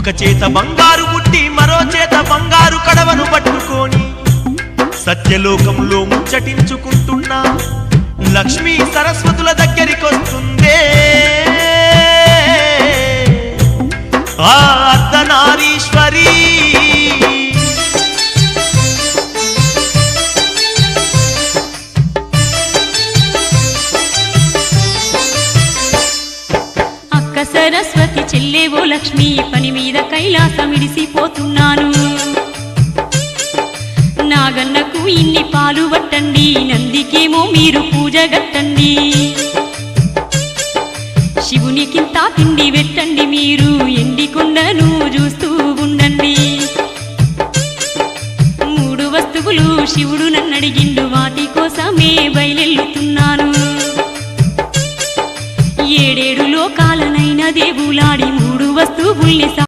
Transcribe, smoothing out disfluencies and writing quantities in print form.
ఒక చేత బంగారు బుట్టి మరో చేత బంగారు కడవను పట్టుకొని సత్యలోకంలో ముచ్చటించుకుంటున్న లక్ష్మీ సరస్వతుల దగ్గరికొస్తుందే ఆ అర్ధనారీశ్వరి. అక్క సరస్వతి చెల్లేవో లక్ష్మి పని మీద కైలాసమిడిసిపోతున్నాను. నాగన్నకు ఇన్ని పాలు పట్టండి, నందికేమో మీరు పూజ గట్టండి. శివునికింత పిండి పెట్టండి, మీరు ఎండి కొండను చూస్తూ ఉండండి. 3 వస్తువులు శివుడు నన్నడిగిండు, వాటి కోసమే బయలెల్లుతున్నాను. 7 లోకాలనైన దేవులాడి 3 వస్తువుల్ని